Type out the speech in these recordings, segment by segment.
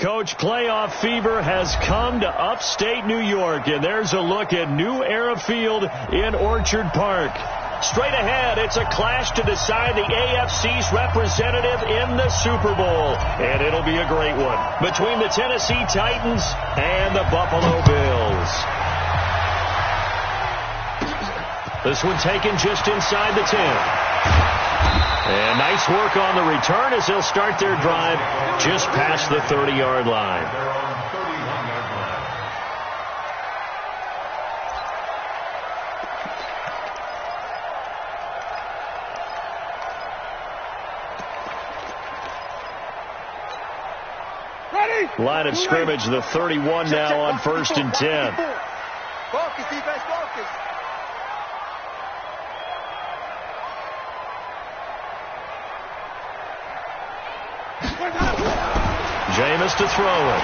Coach, playoff fever has come to upstate New York, and there's a look at New Era Field in Orchard Park. Straight ahead, it's a clash to decide the AFC's representative in the Super Bowl, and it'll be a great one between the Tennessee Titans and the Buffalo Bills. This one taken just inside the 10. And nice work on the return as they'll start their drive just past the 30-yard line. Ready? Line of scrimmage, the 31 now on 1st and 10. Focus, defense, focus. Jameis to throw it.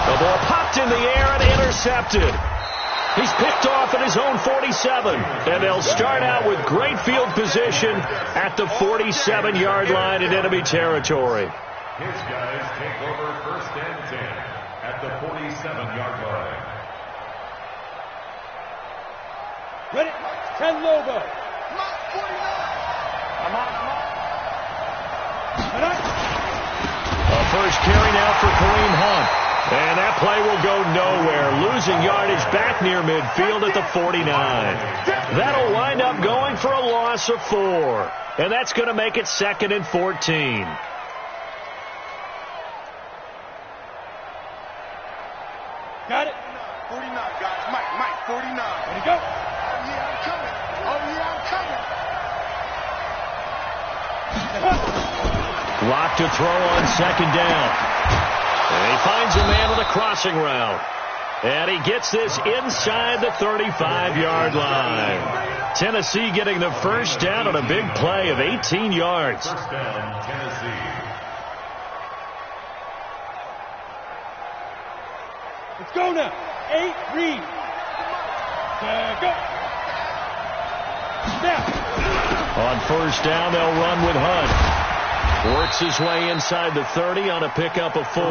The ball popped in the air and intercepted. He's picked off at his own 47. And they'll start out with great field position at the 47-yard line in enemy territory. His guys take over 1st and 10 at the 47-yard line. Ready? 10 logo. Come on, 49. Come on. A first carry now for Kareem Hunt. And that play will go nowhere. Losing yardage back near midfield at the 49. That'll wind up going for a loss of 4. And that's going to make it 2nd and 14. Got it? 49, guys. Mike, 49. Ready, go. Oh, yeah, I'm coming. Lock to throw on 2nd down. And he finds a man with a crossing route. And he gets this inside the 35-yard line. Tennessee getting the first down on a big play of 18 yards. First down, Tennessee. Let's go now. 8, read. Go. Snap. On 1st down, they'll run with Hunt. Works his way inside the 30 on a pickup of 4.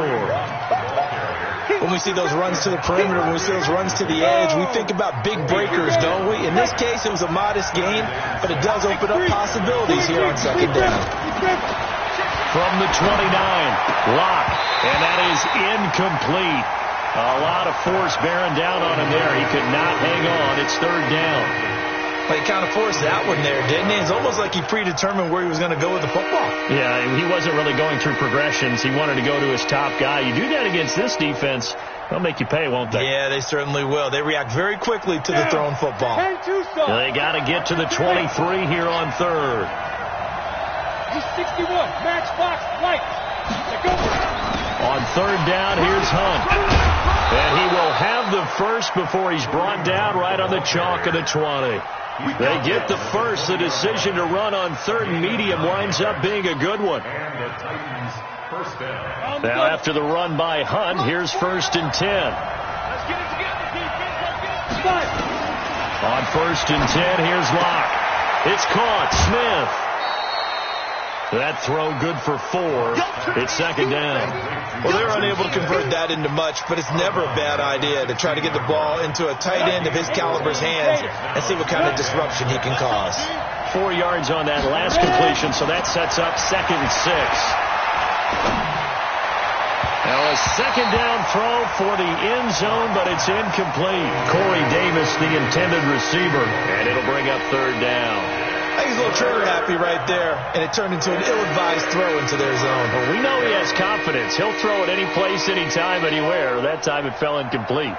When we see those runs to the perimeter, when we see those runs to the edge, we think about big breakers, don't we? In this case, it was a modest gain, but it does open up possibilities here on 2nd down. From the 29, Locke, and that is incomplete. A lot of force bearing down on him there. He could not hang on. It's 3rd down. But he kind of forced that one there, didn't he? It's almost like he predetermined where he was going to go with the football. Yeah, he wasn't really going through progressions. He wanted to go to his top guy. You do that against this defense, they'll make you pay, won't they? Yeah, they certainly will. They react very quickly to the thrown football. They got to get to the 23 here on 3rd. He's 61. Match box, right. On 3rd down, here's Hunt. And he will have the first before he's brought down right on the chalk of the 20. They get the first. The decision to run on 3rd and medium winds up being a good one. And the Titans first down. Now after the run by Hunt, here's 1st and 10. Let's get it together, defense. On 1st and 10, here's Locke. It's caught. Smith. That throw good for 4. It's 2nd down. Well, they're unable to convert that into much, but it's never a bad idea to try to get the ball into a tight end of his caliber's hands and see what kind of disruption he can cause. 4 yards on that last completion, so that sets up 2nd and 6. Now a 2nd down throw for the end zone, but it's incomplete. Corey Davis, the intended receiver, and it'll bring up 3rd down. I think he's a little trigger happy right there, and it turned into an ill-advised throw into their zone. Well, we know he has confidence. He'll throw it any place, anytime, anywhere. That time it fell incomplete.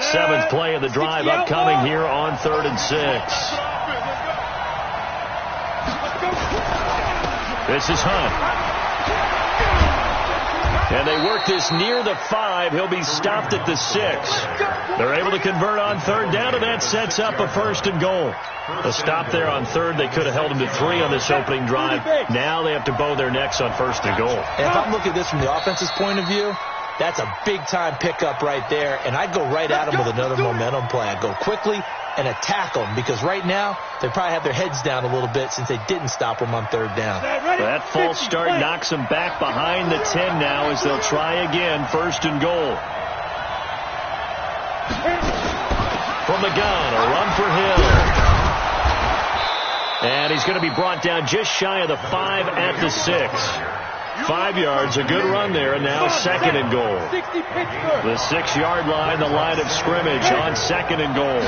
7th play of the drive upcoming here on 3rd and 6. This is Hunt. And they work this near the 5. He'll be stopped at the 6. They're able to convert on 3rd down, and that sets up a 1st and goal. A stop there on 3rd. They could have held him to 3 on this opening drive. Now they have to bow their necks on 1st and goal. And if I'm looking at this from the offense's point of view, that's a big-time pickup right there, and I'd go right at him with another momentum play. I'd go quickly, and attack them, because right now they probably have their heads down a little bit since they didn't stop them on third down. That false start knocks them back behind the 10 now as they'll try again, 1st and goal. From the gun, a run for Hill. And he's going to be brought down just shy of the 5 at the 6. 5 yards, a good run there, and now 2nd and goal. The 6-yard line, the line of scrimmage on 2nd and goal.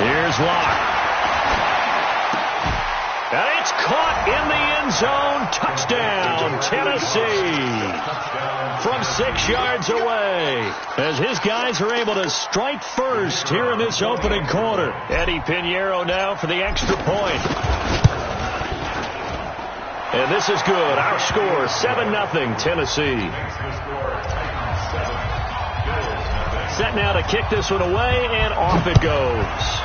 Here's Locke. And it's caught in the end zone. Touchdown, Tennessee. From 6 yards away, as his guys are able to strike first here in this opening quarter. Eddie Pinheiro now for the extra point. And this is good. Our score, 7-0 Tennessee. Set now to kick this one away, and off it goes.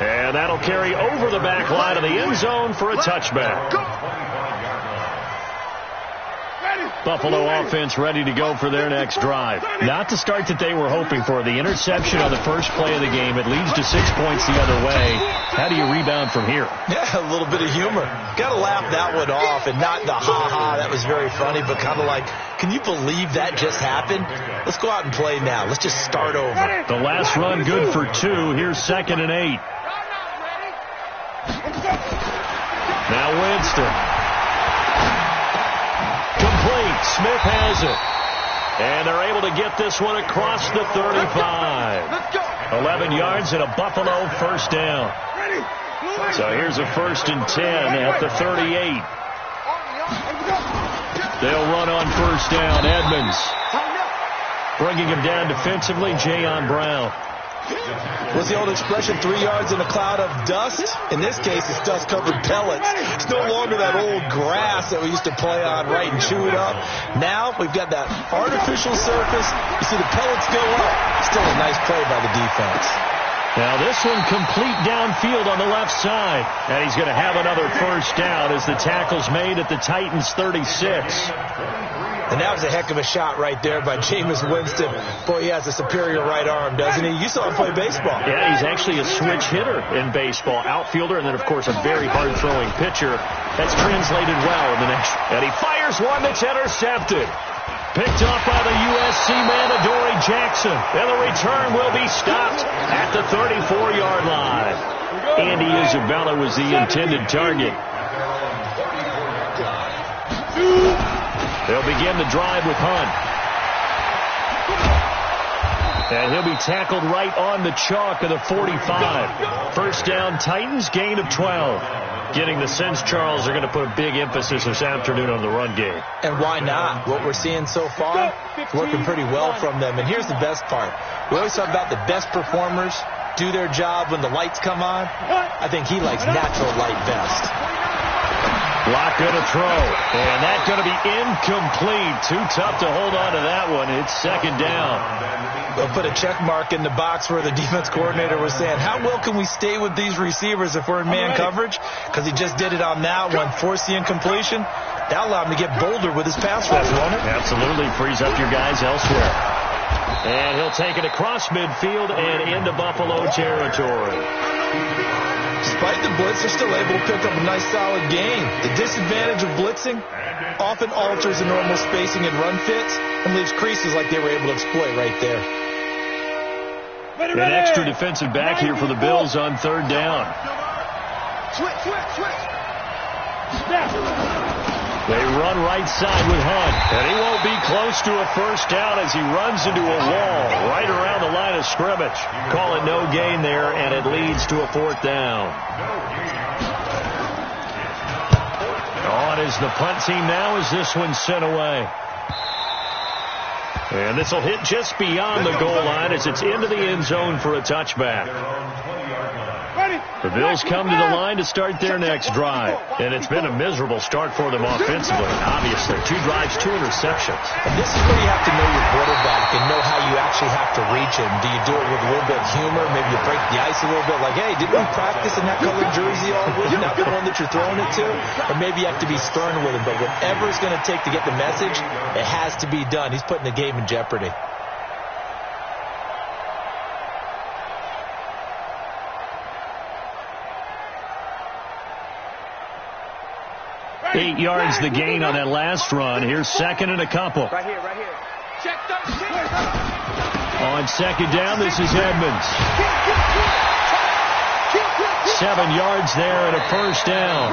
And that'll carry over the back line of the end zone for a touchback. Buffalo offense ready to go for their next drive. Not the start that they were hoping for. The interception on the first play of the game. It leads to 6 points the other way. How do you rebound from here? Yeah, a little bit of humor. Got to laugh that one off, and not the ha-ha, that was very funny, but kind of like, can you believe that just happened? Let's go out and play now. Let's just start over. The last run good for 2. Here's 2nd and 8. Now Winston. Complete. Smith has it. And they're able to get this one across the 35. 11 yards and a Buffalo first down. So here's a 1st and 10 at the 38. They'll run on first down. Edmonds. Bringing him down defensively, Jayon Brown. What's the old expression, 3 yards in a cloud of dust? In this case, it's dust-covered pellets. It's no longer that old grass that we used to play on, right, and chew it up. Now we've got that artificial surface. You see the pellets go up. Still a nice play by the defense. Now this one complete downfield on the left side. And he's going to have another first down as the tackle's made at the Titans' 36. And that was a heck of a shot right there by Jameis Winston. Boy, he has a superior right arm, doesn't he? You saw him play baseball. Yeah, he's actually a switch hitter in baseball. Outfielder, and then, of course, a very hard-throwing pitcher. That's translated well in the next. And he fires one that's intercepted. Picked off by the USC man, Adoree Jackson. And the return will be stopped at the 34-yard line. Andy Isabella was the intended target. They'll begin the drive with Hunt. And he'll be tackled right on the chalk of the 45. First down, Titans, gain of 12. Getting the sense, Charles, they're going to put a big emphasis this afternoon on the run game. And why not? What we're seeing so far, working pretty well from them. And here's the best part. We always talk about the best performers do their job when the lights come on. I think he likes natural light best. Block going to throw. And that's going to be incomplete. Too tough to hold on to that one. It's 2nd down. They'll put a check mark in the box where the defense coordinator was saying, how well can we stay with these receivers if we're in man coverage? Because he just did it on that one. Force the incompletion. That'll allow him to get bolder with his pass rush, won't it? Absolutely. Frees up your guys elsewhere. And he'll take it across midfield and into Buffalo territory. Despite the blitz, they're still able to pick up a nice solid gain. The disadvantage of blitzing often alters the normal spacing and run fits and leaves creases like they were able to exploit right there. An extra defensive back here for the Bills on 3rd down. They run right side with Hunt, and he won't be close to a first down as he runs into a wall right around the line of scrimmage. Call it no gain there, and it leads to a 4th down. On is the punt team now as this one's sent away. And this will hit just beyond the goal line as it's into the end zone for a touchback. The Bills come to the line to start their next drive. And it's been a miserable start for them offensively, obviously. 2 drives, 2 interceptions. And this is where you have to know your quarterback and know how you actually have to reach him. Do you do it with a little bit of humor? Maybe you break the ice a little bit like, hey, didn't we practice in that colored jersey all week? Not the one that you're throwing it to? Or maybe you have to be stern with him. But whatever it's going to take to get the message, it has to be done. He's putting the game in jeopardy. 8 yards the gain on that last run. Here's second and a couple. Right here. Check On second down, this is Edmonds. 7 yards there and a first down.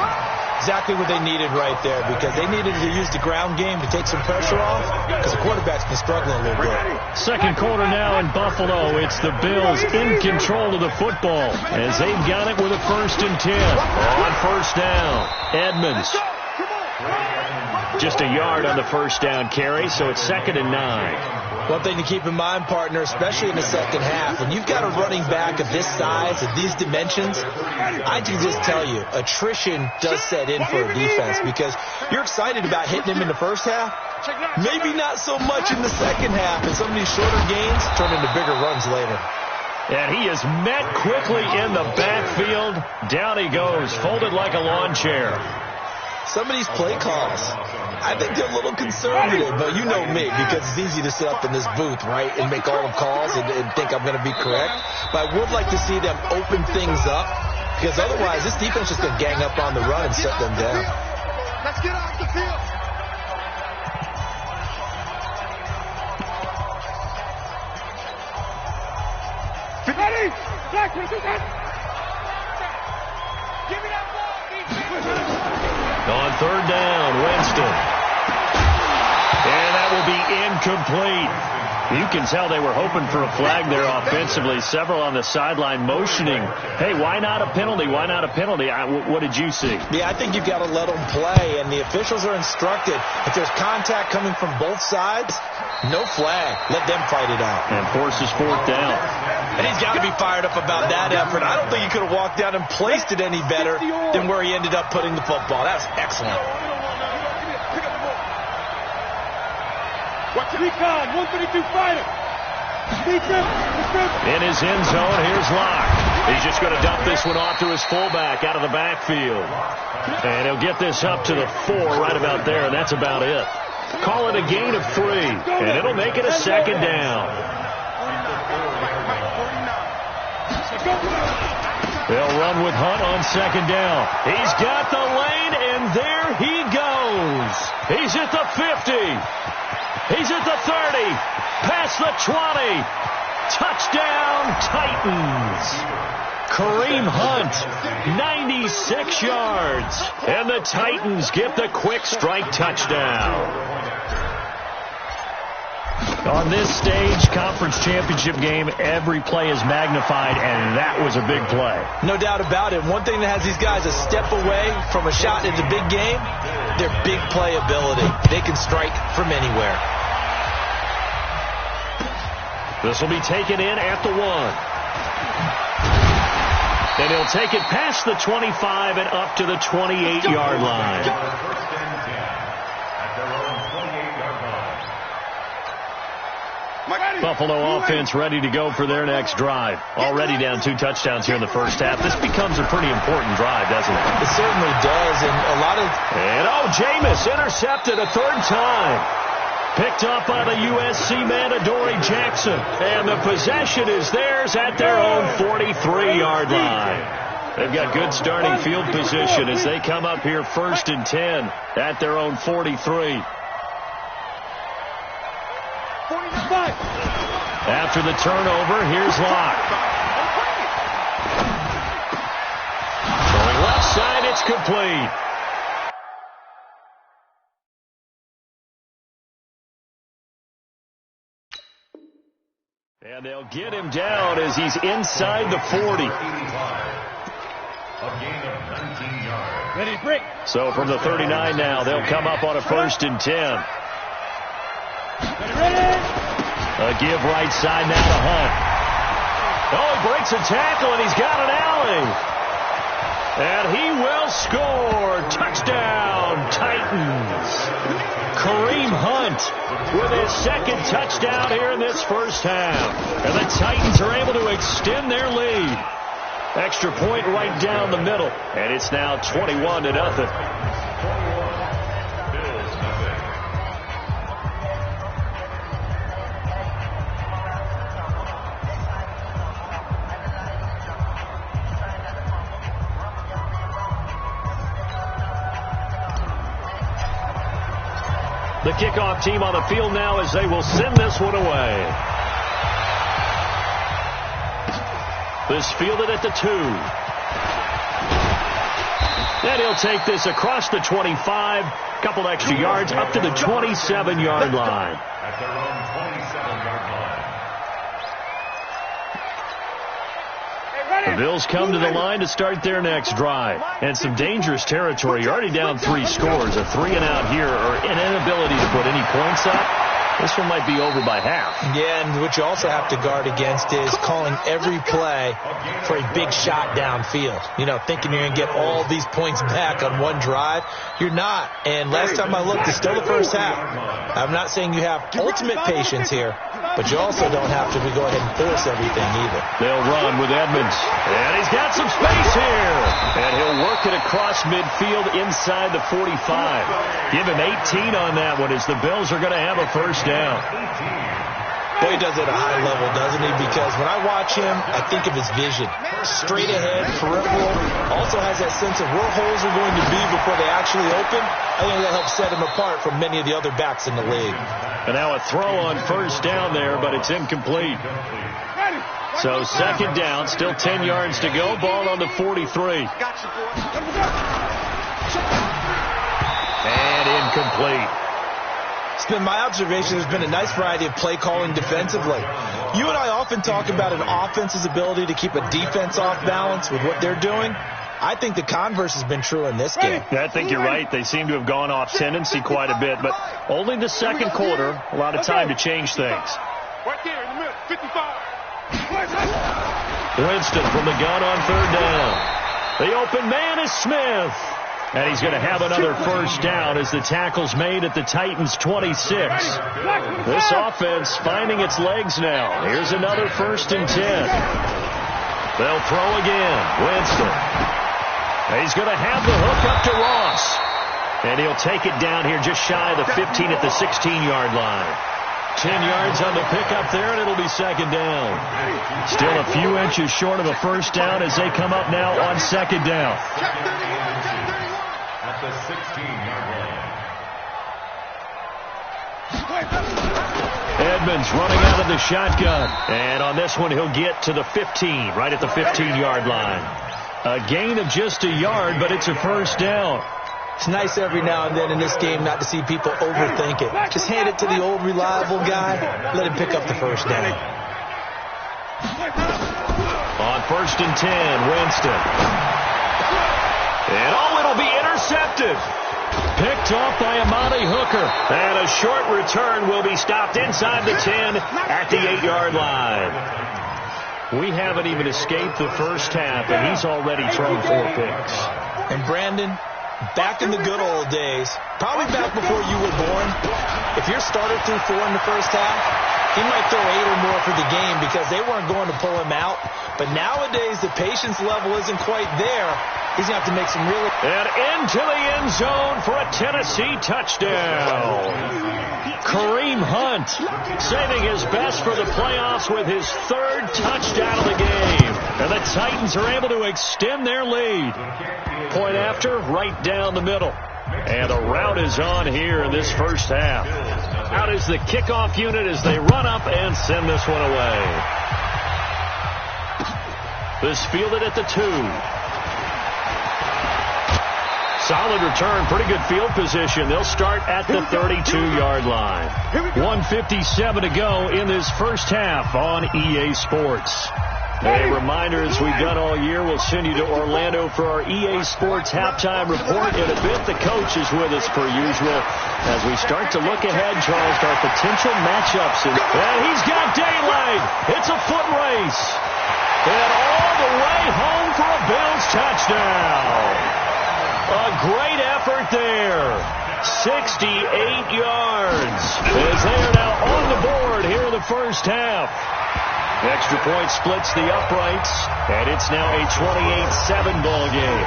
Exactly what they needed right there, because they needed to use the ground game to take some pressure off, because the quarterback's been struggling a little bit. Second quarter now in Buffalo. It's the Bills in control of the football as they've got it with a 1st and 10. On first down, Edmonds. Just a yard on the first down carry, so it's 2nd and 9. One thing to keep in mind, partner, especially in the second half, when you've got a running back of this size, of these dimensions, I can just tell you, attrition does set in for a defense, because you're excited about hitting him in the first half, maybe not so much in the second half, and some of these shorter gains turn into bigger runs later. And he is met quickly in the backfield. Down he goes, folded like a lawn chair. Some of these play calls, I think they're a little conservative, but you know me, because it's easy to sit up in this booth, right, and make all the calls and think I'm going to be correct. But I would like to see them open things up, because otherwise this defense is going to gang up on the run and shut them down. Let's get off the field. Ready? Give me that ball, defense. On third down, Winston. And that will be incomplete. You can tell they were hoping for a flag there offensively. Several on the sideline motioning, hey, why not a penalty? Why not a penalty? What did you see? Yeah, I think you've got to let them play, and the officials are instructed, if there's contact coming from both sides, no flag. Let them fight it out. And forces 4th down. And he's got to be fired up about that effort. I don't think he could have walked down and placed it any better than where he ended up putting the football. That was excellent. Watch it. Recon, 132 fighter. In his end zone, here's Locke. He's just going to dump this one off to his fullback out of the backfield. And he'll get this up to the 4 right about there, and that's about it. Call it a gain of 3, and it'll make it a 2nd down. They'll run with Hunt on 2nd down. He's got the lane, and there he goes. He's at the 50. He's at the 30. Past the 20. Touchdown, Titans. Kareem Hunt, 96 yards. And the Titans get the quick strike touchdown. On this stage, conference championship game, every play is magnified, and that was a big play. No doubt about it. One thing that has these guys a step away from a shot in the big game, their big playability. They can strike from anywhere. This will be taken in at the 1. And he'll take it past the 25 and up to the 28-yard line. Buffalo offense ready to go for their next drive. Already down 2 touchdowns here in the first half. This becomes a pretty important drive, doesn't it? It certainly does, and a lot of... And Jameis intercepted a 3rd time. Picked up by the USC man, Adoree Jackson. And the possession is theirs at their own 43-yard line. They've got good starting field position as they come up here 1st and 10 at their own 43. After the turnover, here's Locke. Going left side, it's complete. And they'll get him down as he's inside the 40. A gain of 19 yards. Ready, break. So from the 39 now, they'll come up on a 1st and 10. Ready. A give right side now to Hunt. Oh, he breaks a tackle, and he's got an alley. And he will score. Touchdown, Titans. Kareem Hunt with his 2nd touchdown here in this first half. And the Titans are able to extend their lead. Extra point right down the middle. And it's now 21-0. The kickoff team on the field now as they will send this one away. This fielded at the 2. And he'll take this across the 25. Couple extra yards up to the 27-yard line. At their own 27-yard line. The Bills come to the line to start their next drive. And some dangerous territory. You're already down 3 scores. A 3-and-out here or an inability to put any points up. This one might be over by half. Yeah, and what you also have to guard against is calling every play for a big shot downfield. You know, thinking you're going to get all these points back on one drive. You're not. And last time I looked, it's still the first half. I'm not saying you have ultimate patience here, but you also don't have to go ahead and force everything either. They'll run with Edmonds. And he's got some space here. And he'll work it across midfield inside the 45. Give him 18 on that one as the Bills are going to have a first down. Boy, he does it at a high level, doesn't he? Because when I watch him, I think of his vision. Straight ahead, peripheral. Also has that sense of where holes are going to be before they actually open. I think that helps set him apart from many of the other backs in the league. And now a throw on first down there, but it's incomplete. So second down, still 10 yards to go. Ball on the 43. And incomplete. It's been my observation there's been a nice variety of play calling defensively. You and I often talk about an offense's ability to keep a defense off balance with what they're doing. I think the converse has been true in this game. Yeah, I think you're right. They seem to have gone off tendency quite a bit, but only the second quarter, a lot of time to change things. Right there in the middle, 55. Winston from the gun on third down. The open man is Smith. And he's going to have another first down as the tackle's made at the Titans' 26. This offense finding its legs now. Here's another 1st and 10. They'll throw again. Winston. He's going to have the hook up to Ross. And he'll take it down here just shy of the 15 at the 16-yard line. 10 yards on the pickup there, and it'll be second down. Still a few inches short of a first down as they come up now on second down. At the 16-yard line. Edmonds running out of the shotgun. And on this one, he'll get to the 15, right at the 15-yard line. A gain of just a yard, but it's a first down. It's nice every now and then in this game not to see people overthink it. Just hand it to the old reliable guy. Let him pick up the first down. On 1st and 10, Winston. And it'll be intercepted. Picked off by Amani Hooker. And a short return will be stopped inside the 10 at the 8-yard line. We haven't even escaped the first half, and he's already thrown 4 picks. And Brandon, back in the good old days, probably back before you were born, if your starter threw 4 in the first half, he might throw 8 or more for the game because they weren't going to pull him out. But nowadays, the patience level isn't quite there. He's going to have to make some really... And into the end zone for a Tennessee touchdown. Kareem Hunt saving his best for the playoffs with his 3rd touchdown of the game. And the Titans are able to extend their lead. Point after, right down the middle. And the route is on here in this first half. Out is the kickoff unit as they run up and send this one away. This fielded at the 2. Solid return, pretty good field position. They'll start at the 32-yard line. 1:57 to go in this first half on EA Sports. A reminder, as we've done all year, we'll send you to Orlando for our EA Sports halftime report. In a bit, the coach is with us per usual as we start to look ahead, Charles, to our potential matchups. And he's got daylight. It's a foot race. And all the way home for a Bills touchdown. A great effort there. 68 yards as they are now on the board here in the first half. Extra point splits the uprights, and it's now a 28-7 ball game.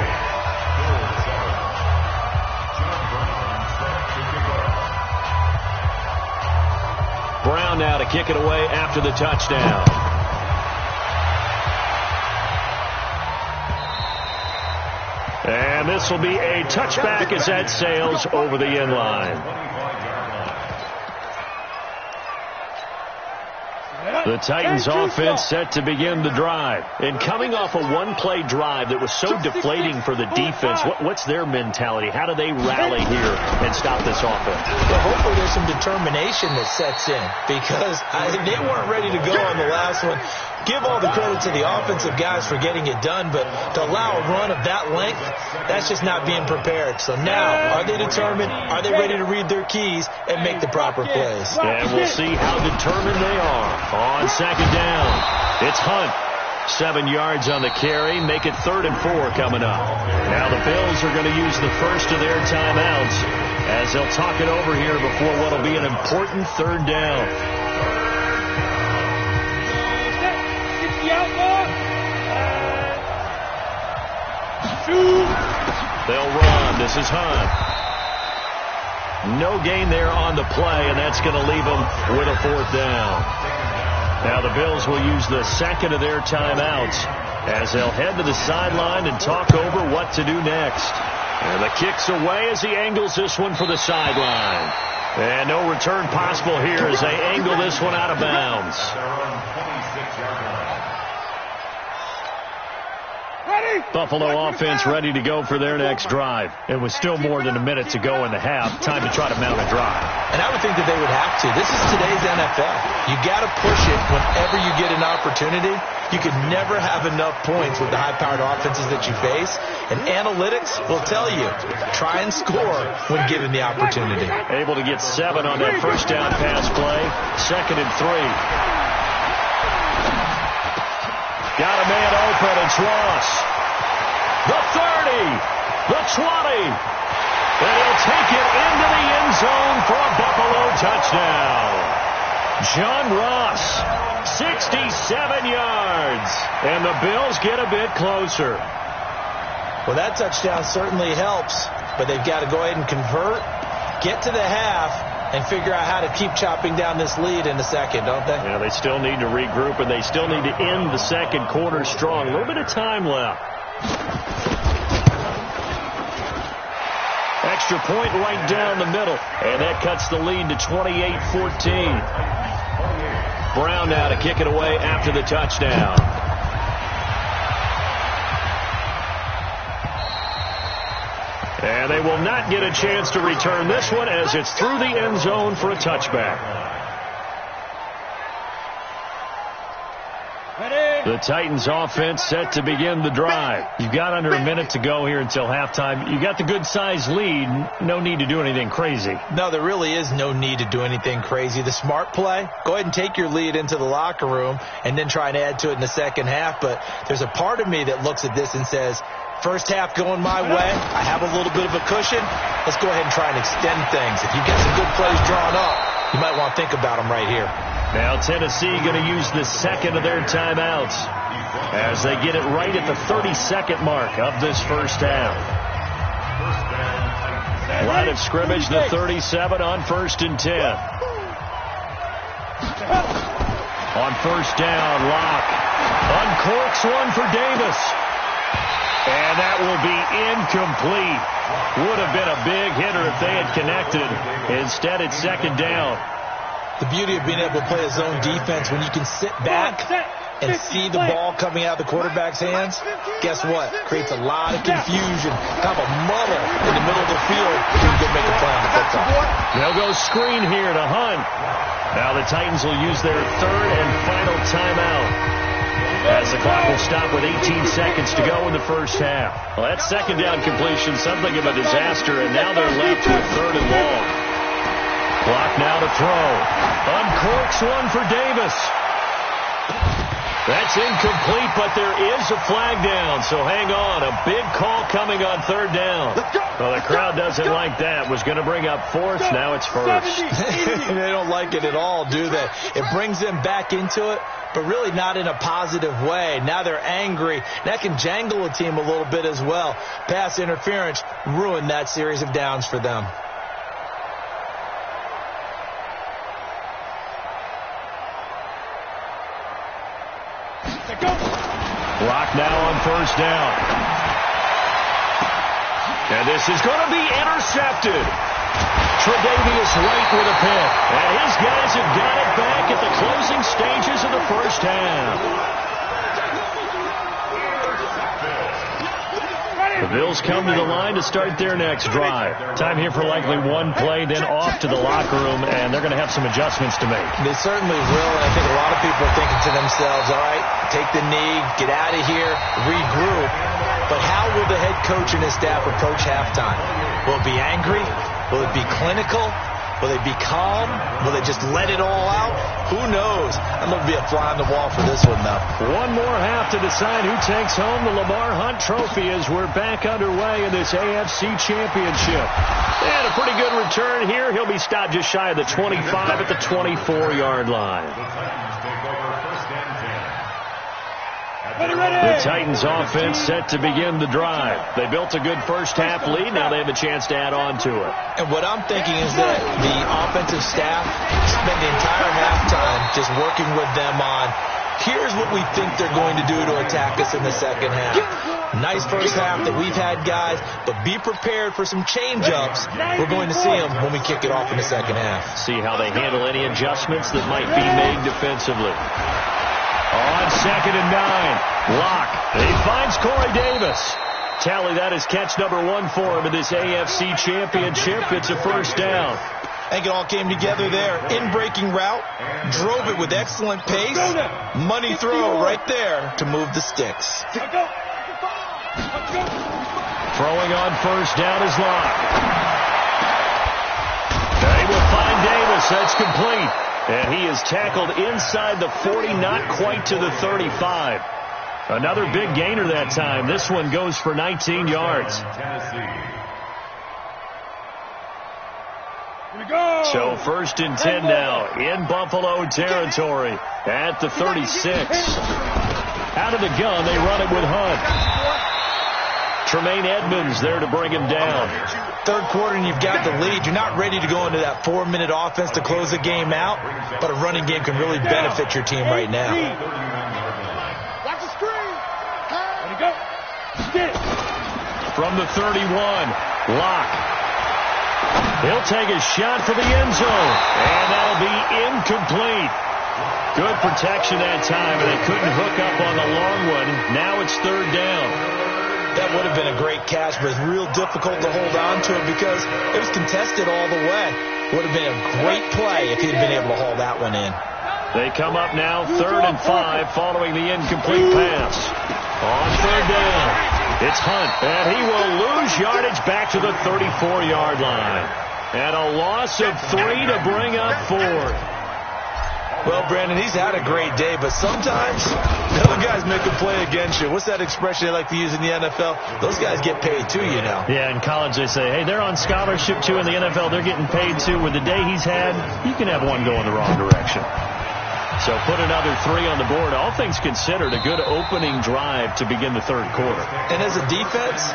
Brown now to kick it away after the touchdown. And this will be a touchback as that sails over the end line. The Titans offense set to begin the drive. And coming off a one-play drive that was so deflating for the defense, what's their mentality? How do they rally here and stop this offense? Well, hopefully there's some determination that sets in because they weren't ready to go on the last one. Give all the credit to the offensive guys for getting it done, but to allow a run of that length, that's just not being prepared. So now, are they determined? Are they ready to read their keys and make the proper plays? And we'll see how determined they are. On second down, it's Hunt. 7 yards on the carry. Make it 3rd and 4 coming up. Now the Bills are going to use the first of their timeouts as they'll talk it over here before what will be an important 3rd down. They'll run. This is Hunt. No gain there on the play, and that's going to leave them with a 4th down. Now the Bills will use the second of their timeouts as they'll head to the sideline and talk over what to do next. And the kick's away as he angles this one for the sideline. And no return possible here as they angle this one out of bounds. Buffalo offense ready to go for their next drive. It was still more than a minute to go in the half. Time to try to mount a drive. And I would think that they would have to. This is today's NFL. You got to push it whenever you get an opportunity. You could never have enough points with the high-powered offenses that you face. And analytics will tell you, try and score when given the opportunity. Able to get 7 on that first down pass play. 2nd and 3. Got a man open. It's Ross. The 30. The 20. And he'll take it into the end zone for a Buffalo touchdown. John Ross, 67 yards. And the Bills get a bit closer. Well, that touchdown certainly helps, but they've got to go ahead and convert, get to the half, and figure out how to keep chopping down this lead in the second, don't they? Yeah, they still need to regroup, and they still need to end the second quarter strong. A little bit of time left. Extra point right down the middle, and that cuts the lead to 28-14. Brown now to kick it away after the touchdown. And they will not get a chance to return this one as it's through the end zone for a touchback. The Titans offense set to begin the drive. You've got under a minute to go here until halftime. You got the good-sized lead. No need to do anything crazy. No, there really is no need to do anything crazy. The smart play, go ahead and take your lead into the locker room and then try and add to it in the second half. But there's a part of me that looks at this and says, first half going my way, I have a little bit of a cushion. Let's go ahead and try and extend things. If you've got some good plays drawn up, you might want to think about them right here. Now Tennessee going to use the second of their timeouts as they get it right at the 30-second mark of this first half. Line of scrimmage, the 37 on 1st and 10. On first down, Locke uncorks one for Davis. And that will be incomplete. Would have been a big hitter if they had connected. Instead, it's 2nd down. The beauty of being able to play a zone defense when you can sit back and see the ball coming out of the quarterback's hands, guess what? Creates a lot of confusion, kind of a muddle in the middle of the field when you go make a play on the football. They'll go screen here to Hunt. Now the Titans will use their 3rd and final timeout as the clock will stop with 18 seconds to go in the first half. Well, that 2nd down completion, something of a disaster, and now they're left with 3rd and long. Clock now to throw. Uncorks one for Davis. That's incomplete, but there is a flag down, so hang on. A big call coming on 3rd down. Well, the crowd doesn't like that. Was going to bring up 4th, now it's 1st. They don't like it at all, do they? It brings them back into it, but really not in a positive way. Now they're angry. That can jangle a team a little bit as well. Pass interference ruined that series of downs for them. Clock now on first down. And this is going to be intercepted. Tre'Davious White with a pick. And his guys have got it back at the closing stages of the first half. The Bills come to the line to start their next drive. Time here for likely one play, then off to the locker room, and they're going to have some adjustments to make. They certainly will, and I think a lot of people are thinking to themselves, all right, take the knee, get out of here, regroup. But how will the head coach and his staff approach halftime? Will it be angry? Will it be clinical? Will they be calm? Will they just let it all out? Who knows? I'm going to be a fly on the wall for this one, though. One more half to decide who takes home the Lamar Hunt Trophy as we're back underway in this AFC Championship. And a pretty good return here. He'll be stopped just shy of the 25 at the 24-yard line. The Titans offense set to begin the drive. They built a good first half lead. Now they have a chance to add on to it. And what I'm thinking is that the offensive staff spent the entire halftime just working with them on, here's what we think they're going to do to attack us in the second half. Nice first half that we've had, guys, but be prepared for some change-ups. We're going to see them when we kick it off in the second half. See how they handle any adjustments that might be made defensively. On 2nd and 9, Locke. He finds Corey Davis. Tally, that is catch number 1 for him in this AFC Championship. It's a first down. I think it all came together there. In-breaking route, drove it with excellent pace. Money throw right there to move the sticks. Throwing on first down is Locke. They will find Davis. That's complete. And he is tackled inside the 40, not quite to the 35. Another big gainer that time. This one goes for 19 yards. So 1st and 10 now in Buffalo territory at the 36. Out of the gun, they run it with Hunt. Tremaine Edmonds there to bring him down. Third quarter and you've got the lead. You're not ready to go into that 4-minute offense to close the game out, but a running game can really benefit your team right now. Watch the screen. Let it go. Get it. From the 31, Locke. He'll take a shot for the end zone, and that'll be incomplete. Good protection that time, and they couldn't hook up on the long one. Now it's 3rd down. That would have been a great catch, but it's real difficult to hold on to it because it was contested all the way. Would have been a great play if he'd been able to haul that one in. They come up now 3rd and 5 following the incomplete pass. On 3rd down, it's Hunt, and he will lose yardage back to the 34-yard line. And a loss of 3 to bring up 4th. Well, Brandon, he's had a great day, but sometimes the other guys make a play against you. What's that expression they like to use in the NFL? Those guys get paid too, you know. Yeah, in college they say, hey, they're on scholarship too. In the NFL, they're getting paid too. With the day he's had, you can have one going the wrong direction. So put another 3 on the board. All things considered, a good opening drive to begin the 3rd quarter. And as a defense,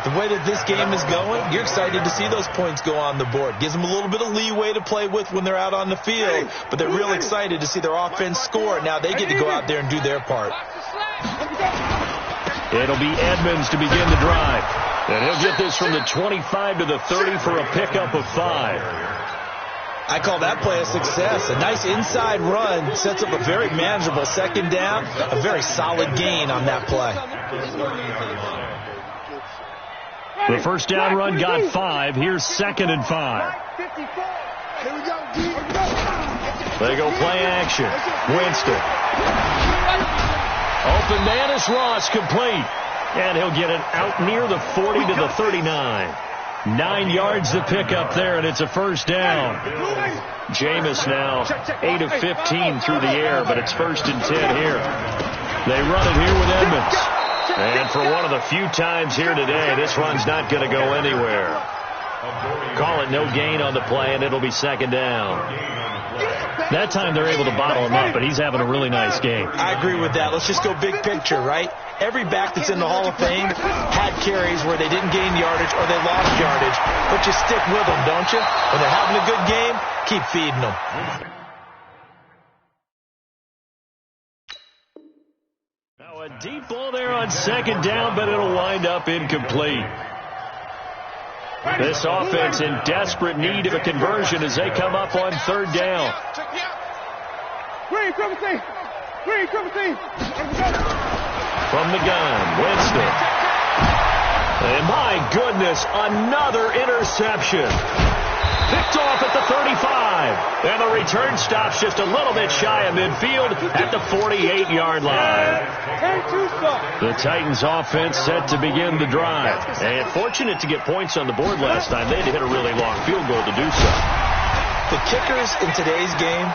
the way that this game is going, you're excited to see those points go on the board. Gives them a little bit of leeway to play with when they're out on the field, but they're real excited to see their offense score. Now they get to go out there and do their part. It'll be Edmonds to begin the drive. And he'll get this from the 25 to the 30 for a pickup of 5. I call that play a success. A nice inside run sets up a very manageable 2nd down, a very solid gain on that play. The first down run got 5. Here's 2nd and 5. They go play action. Winston. Open man is Ross, complete. And he'll get it out near the 40 to the 39. 9 yards to pick up there, and it's a first down. Jameis now 8 of 15 through the air, but it's 1st and 10 here. They run it here with Edmonds. And for one of the few times here today, this run's not going to go anywhere. Call it no gain on the play, and it'll be 2nd down. That time they're able to bottle him up, but he's having a really nice game. I agree with that. Let's just go big picture, right? Every back that's in the Hall of Fame had carries where they didn't gain yardage or they lost yardage, but you stick with them, don't you? When they're having a good game, keep feeding them. Now a deep ball there on 2nd down, but it'll wind up incomplete. This offense in desperate need of a conversion as they come up on third down. From the gun, Winston. And my goodness, another interception. Picked off at the 35. And the return stops just a little bit shy of midfield at the 48-yard line. The Titans offense set to begin the drive. And fortunate to get points on the board last time. They had to hit a really long field goal to do so. The kickers in today's game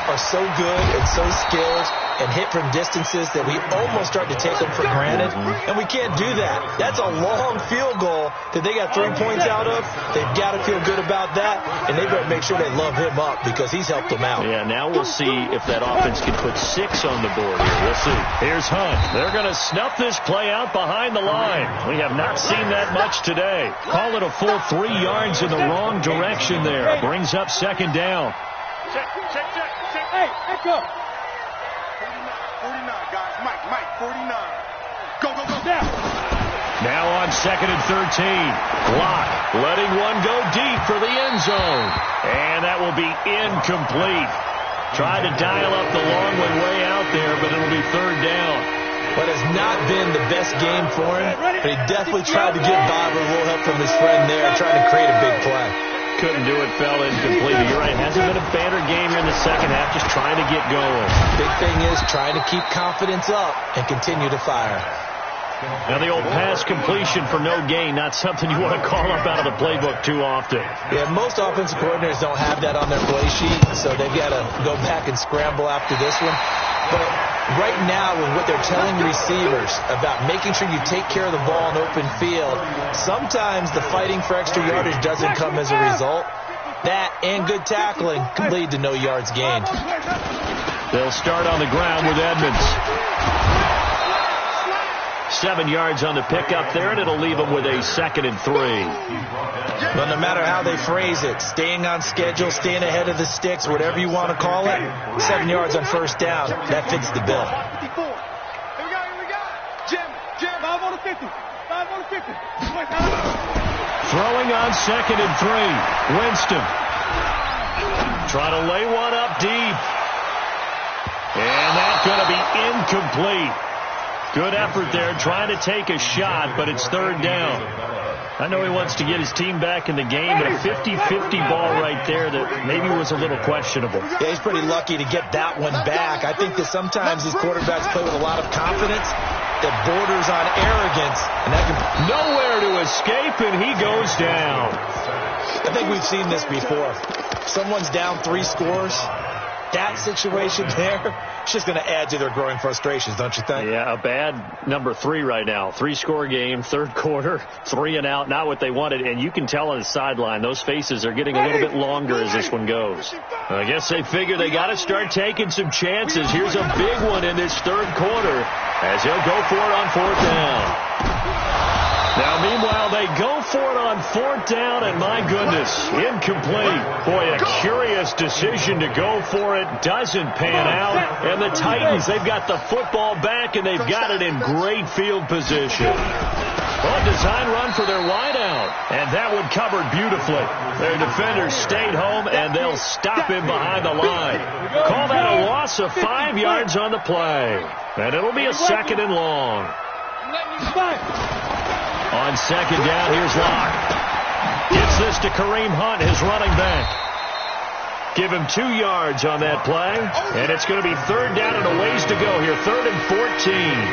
are so good and so skilled and hit from distances that we almost start to take them for granted, and we can't do that. That's a long field goal that they got 3 points out of. They've got to feel good about that, and they better make sure they love him up because he's helped them out. Yeah, now we'll see if that offense can put 6 on the board here. We'll see. Here's Hunt. They're going to snuff this play out behind the line. We have not seen that much today. Call it a full 3 yards in the wrong direction there. Brings up second down. Check. Hey, echo. 49, guys. Mike, 49. Go. Down. Now on second and 13. Block, letting one go deep for the end zone. And that will be incomplete. Tried to dial up the long one way out there, but it'll be third down. But it's not been the best game for him, but he definitely tried to get by with a little help from his friend there, trying to create a big play. Couldn't do it, fell incomplete. You're right, hasn't been a banner game here in the second half, just trying to get going. Big thing is trying to keep confidence up and continue to fire. Now the old pass completion for no gain, not something you want to call up out of the playbook too often. Yeah, most offensive coordinators don't have that on their play sheet, so they've got to go back and scramble after this one. But right now, with what they're telling receivers about making sure you take care of the ball in open field, sometimes the fighting for extra yardage doesn't come as a result. That and good tackling can lead to no yards gained. They'll start on the ground with Edmonds. 7 yards on the pickup there, and it'll leave them with a 2nd and 3. But no matter how they phrase it, staying on schedule, staying ahead of the sticks, whatever you want to call it, 7 yards on first down, that fits the bill. Here we go. Jim, 5 on the 50. 5 on the 50. Throwing on 2nd and 3. Winston. Trying to lay one up deep. And that's going to be incomplete. Good effort there, trying to take a shot, but it's third down. I know he wants to get his team back in the game, but a 50-50 ball right there that maybe was a little questionable. Yeah, he's pretty lucky to get that one back. I think that sometimes these quarterbacks play with a lot of confidence that borders on arrogance, and that can... Nowhere to escape, and he goes down. I think we've seen this before. Someone's down 3 scores. That situation there, it's just going to add to their growing frustrations, don't you think? Yeah, a bad number 3 right now. 3-score game, third quarter, 3 and out, not what they wanted. And you can tell on the sideline, those faces are getting a little bit longer as this one goes. I guess they figure they got to start taking some chances. Here's a big one in this third quarter as he'll go for it on 4th down. Now, meanwhile, they go for it on 4th down, and my goodness, incomplete. Boy, a curious decision to go for it. Doesn't pan out. And the Titans, they've got the football back, and they've got it in great field position. Well, a design run for their wideout, and that one covered beautifully. Their defenders stayed home, and they'll stop him behind the line. Call that a loss of 5 yards on the play. And it'll be a 2nd and long. On 2nd down, here's Locke. Gets this to Kareem Hunt, his running back. Give him 2 yards on that play, and it's going to be 3rd down and a ways to go here. 3rd and 14.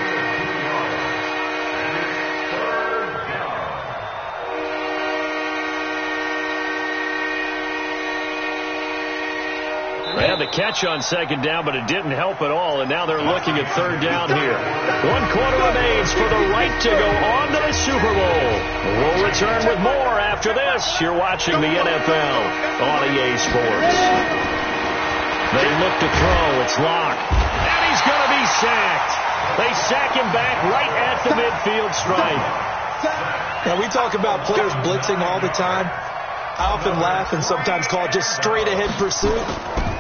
They had the catch on 2nd down, but it didn't help at all, and now they're looking at 3rd down here. 1 quarter remains for the right to go on to the Super Bowl. We'll return with more after this. You're watching the NFL on EA Sports. They look to throw. It's Locke. And he's going to be sacked. They sack him back right at the midfield stripe. Now, we talk about players blitzing all the time. I often laugh and sometimes call it just straight-ahead pursuit.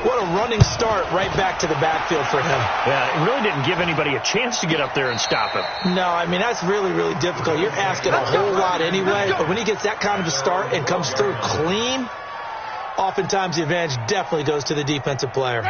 What a running start right back to the backfield for him. Yeah, it really didn't give anybody a chance to get up there and stop him. No, I mean, that's really, really difficult. You're asking a whole lot anyway, but when he gets that kind of a start and comes through clean, oftentimes the advantage definitely goes to the defensive player.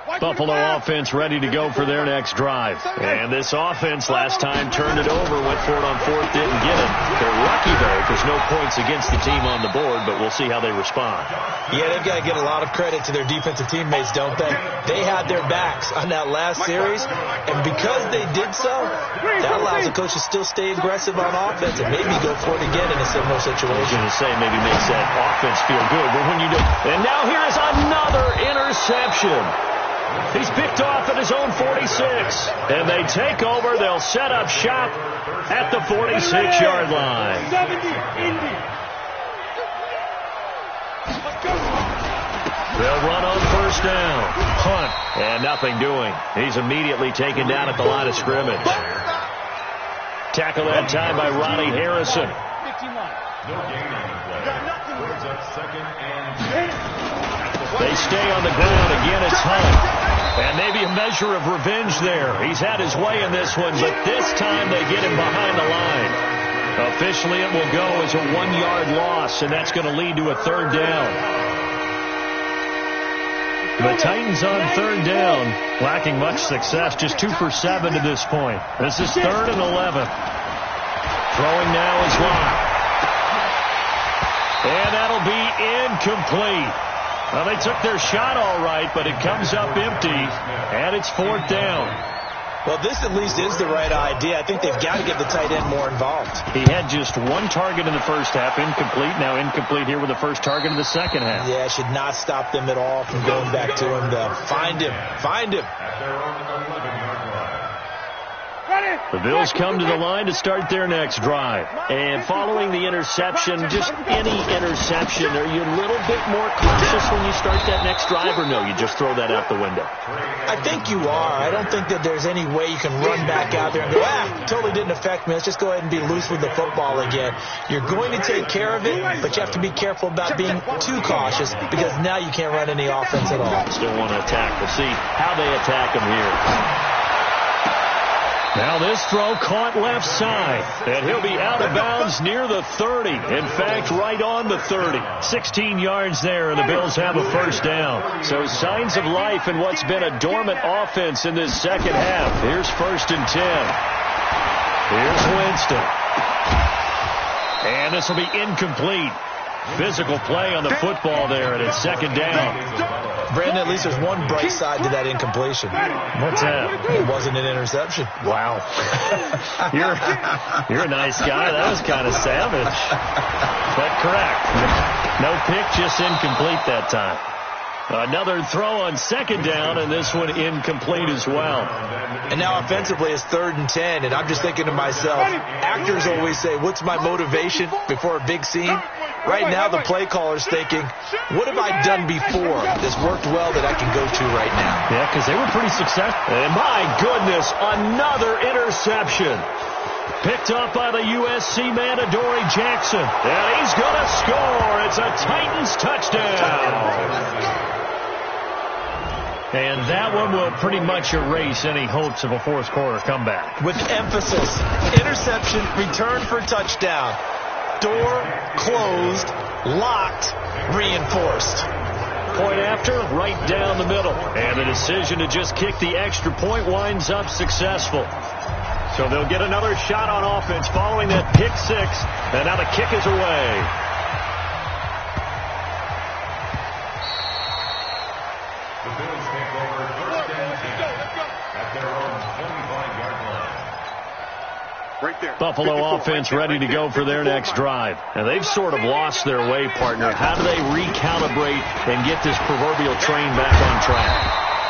Buffalo offense ready to go for their next drive. And this offense last time turned it over, went for it on fourth, didn't get it. They're lucky, though, because no points against the team on the board, but we'll see how they respond. Yeah, they've got to get a lot of credit to their defensive teammates, don't they? They had their backs on that last series, and because they did so, that allows the coach to still stay aggressive on offense and maybe go for it again in a similar situation. I was going to say, maybe makes that offense feel good, but when you do... And now here is another interception. He's picked off at his own 46. And they take over. They'll set up shop at the 46-yard line. They'll run on first down. Punt. And nothing doing. He's immediately taken down at the line of scrimmage. Tackle that time by Ronnie Harrison. No gain on the play. Brings up second and 10. They stay on the ground. Again, it's Hunt. And maybe a measure of revenge there. He's had his way in this one, but this time they get him behind the line. Officially, it will go as a 1-yard loss, and that's going to lead to a third down. The Titans on third down, lacking much success, just 2 for 7 to this point. This is 3rd and 11. Throwing now is Locke. And that'll be incomplete. Well, they took their shot all right, but it comes up empty, and it's 4th down. Well, this at least is the right idea. I think they've got to get the tight end more involved. He had just 1 target in the first half, incomplete. Now incomplete here with the first target in the second half. Yeah, it should not stop them at all from going back to him, though. Find him. Find him. At their own 11-yard line. The Bills come to the line to start their next drive. And following the interception, just any interception, are you a little bit more cautious when you start that next drive, or no, you just throw that out the window? I think you are. I don't think that there's any way you can run back out there and go, totally didn't affect me. Let's just go ahead and be loose with the football again. You're going to take care of it, but you have to be careful about being too cautious because now you can't run any offense at all. Still want to attack. We'll see how they attack him here. Now this throw caught left side, and he'll be out of bounds near the 30. In fact, right on the 30. 16 yards there, and the Bills have a first down. So signs of life in what's been a dormant offense in this second half. Here's 1st and 10. Here's Winston. And this will be incomplete. Physical play on the football there, and it's 2nd down. Brandon, at least there's one bright side to that incompletion. What's that? It wasn't an interception. Wow. You're a nice guy. That was kind of savage. But correct. No pick, just incomplete that time. Another throw on 2nd down, and this one incomplete as well. And now offensively it's 3rd and 10, and I'm just thinking to myself, actors always say, what's my motivation before a big scene? Right now the play caller's thinking, what have I done before that's worked well that I can go to right now? Yeah, because they were pretty successful. And my goodness, another interception. Picked up by the USC man, Adoree Jackson. And he's going to score. It's a Titans touchdown. And that one will pretty much erase any hopes of a fourth quarter comeback. With emphasis, interception, return for touchdown. Door closed, locked, reinforced. Point after, right down the middle. And the decision to just kick the extra point winds up successful. So they'll get another shot on offense following that pick 6. And now the kick is away. The Bills take over 1st and 10 at their own 25-yard line. Right there. Buffalo offense ready to go for their next drive. And they've sort of lost their way, partner. How do they recalibrate and get this proverbial train back on track?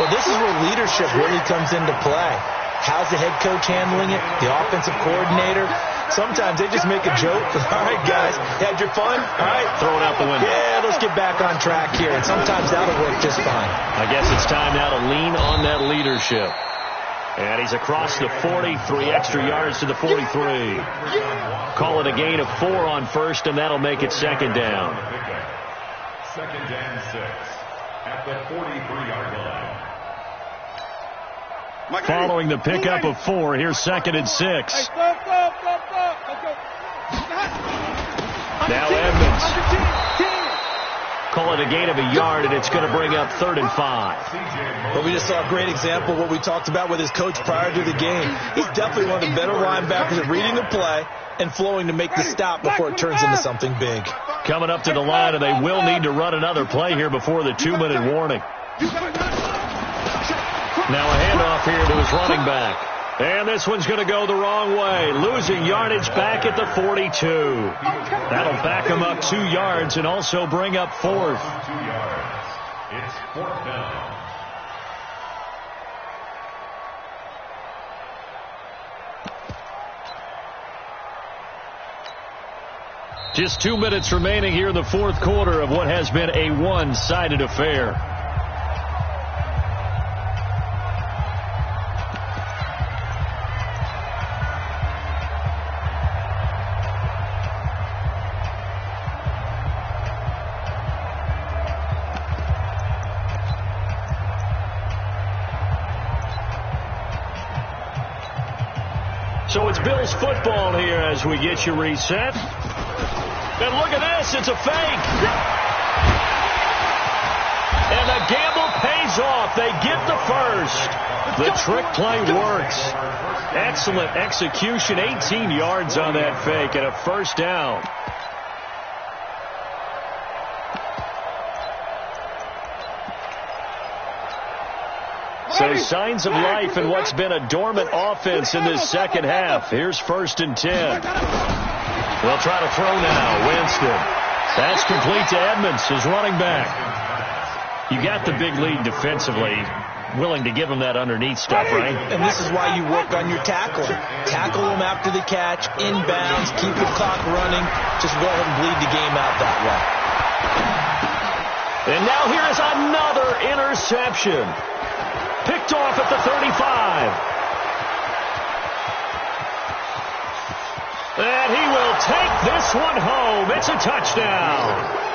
Well, this is where leadership really comes into play. How's the head coach handling it? The offensive coordinator? Sometimes they just make a joke. All right, guys, had your fun? All right. Throw it out the window. Yeah, let's get back on track here. And sometimes that'll work just fine. I guess it's time now to lean on that leadership. And he's across the 40, 3 extra yards to the 43. Call it a gain of 4 on first, and that'll make it 2nd down. 2nd and 6. at the 43-yard line. Following the pickup of 4, here's 2nd and 6. Now Edmonds. Call it a gain of a yard, and it's going to bring up 3rd and 5. But we just saw a great example of what we talked about with his coach prior to the game. He's definitely one of the better linebackers at reading the play and flowing to make the stop before it turns into something big. Coming up to the line, and they will need to run another play here before the 2-minute warning. Now a handoff here to his running back. And this one's going to go the wrong way. Losing yardage back at the 42. That'll back him up 2 yards and also bring up 4th. 2 yards. It's 4th down. Just 2 minutes remaining here in the 4th quarter of what has been a one-sided affair. So it's Bills football here as we get you reset. And look at this, it's a fake. And the gamble pays off. They get the first. The trick play works. Excellent execution, 18 yards on that fake and a first down. So signs of life in what's been a dormant offense in this second half. Here's 1st and 10. They'll try to throw now. Winston. That's complete to Edmonds, his running back. You got the big lead defensively. Willing to give him that underneath stuff, right? And this is why you work on your tackling. Tackle him after the catch, inbounds, keep the clock running. Just go ahead and bleed the game out that way. And now here is another interception. Picked off at the 35. And he will take this one home. It's a touchdown.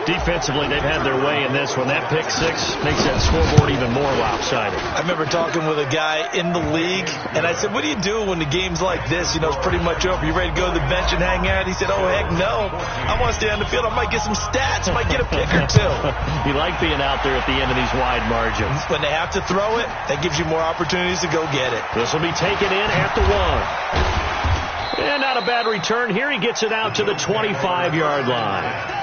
Defensively, they've had their way in this one. That pick 6 makes that scoreboard even more lopsided. I remember talking with a guy in the league, and I said, what do you do when the game's like this? You know, it's pretty much over. You ready to go to the bench and hang out? He said, oh, heck no. I want to stay on the field. I might get some stats. I might get a pick or 2. You like being out there at the end of these wide margins. When they have to throw it, that gives you more opportunities to go get it. This will be taken in at the 1. And not a bad return. Here he gets it out to the 25-yard line.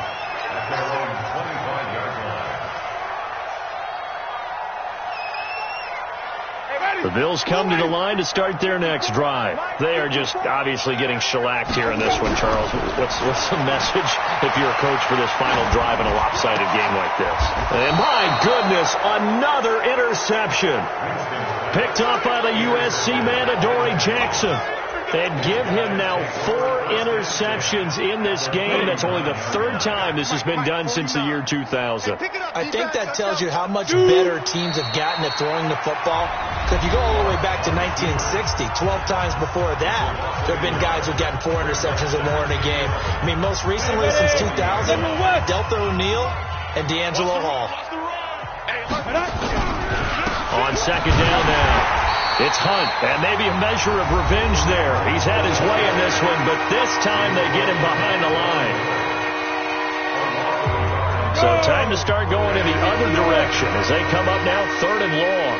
The Bills come to the line to start their next drive. They are just obviously getting shellacked here in this one, Charles. What's the message if you're a coach for this final drive in a lopsided game like this? And my goodness, another interception. Picked up by the USC man, Adoree Jackson. And give him now 4 interceptions in this game. That's only the 3rd time this has been done since the year 2000. I think that tells you how much better teams have gotten at throwing the football. Because if you go all the way back to 1960, 12 times before that, there have been guys who've gotten 4 interceptions or more in a game. I mean, most recently since 2000, Delta O'Neal and D'Angelo Hall. On 2nd down now. It's Hunt, and maybe a measure of revenge there. He's had his way in this one, but this time they get him behind the line. So time to start going in the other direction as they come up now 3rd and long.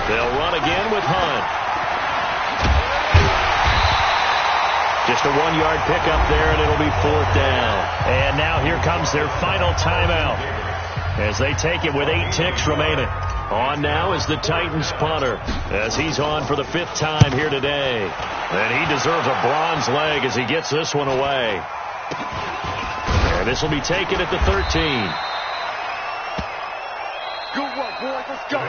They'll run again with Hunt. Just a 1-yard pickup there, and it'll be 4th down. And now here comes their final timeout as they take it with 8 ticks remaining. On now is the Titans punter as he's on for the 5th time here today. And he deserves a bronze leg as he gets this one away. And this will be taken at the 13. Good work, boys. Let's go.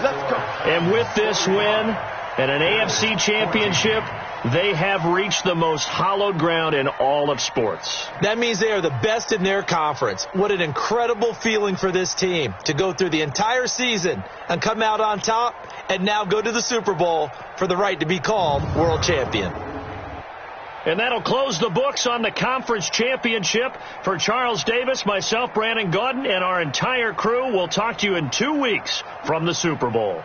Let's go. And with this win and an AFC championship, they have reached the most hallowed ground in all of sports. That means they are the best in their conference. What an incredible feeling for this team to go through the entire season and come out on top and now go to the Super Bowl for the right to be called world champion. And that'll close the books on the conference championship. For Charles Davis, myself, Brandon Gaudin, and our entire crew, we'll talk to you in 2 weeks from the Super Bowl.